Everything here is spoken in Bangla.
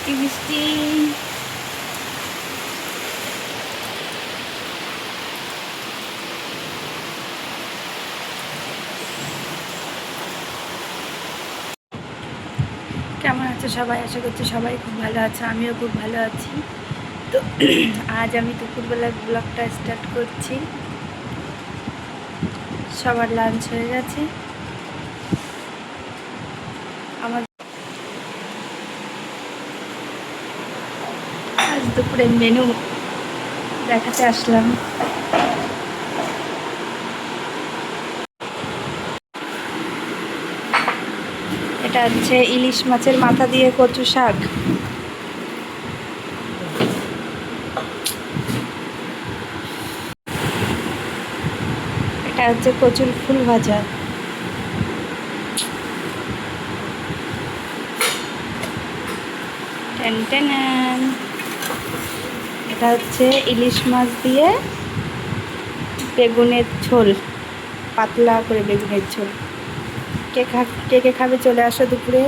বৃষ্টি বৃষ্টি। কেমন আছো সবাই? আশা করছি সবাই খুব ভালো আছে, আমিও খুব ভালো আছি। তো আজ আমি দুপুরবেলার ব্লগটা স্টার্ট করছি। সবার লাঞ্চ হয়ে গেছে। আমার আজ দুপুরের মেনু দেখাতে আসলাম। এটা হচ্ছে ইলিশ মাছের মাথা দিয়ে কচু শাক। এটা হচ্ছে কচুর ফুল ভাজা। Ten ten. এটা হচ্ছে ইলিশ মাছ দিয়ে বেগুনের ঝোল, পাতলা করে বেগুনের ঝোল। কে কে খাবে চলে আসো দুপুরে।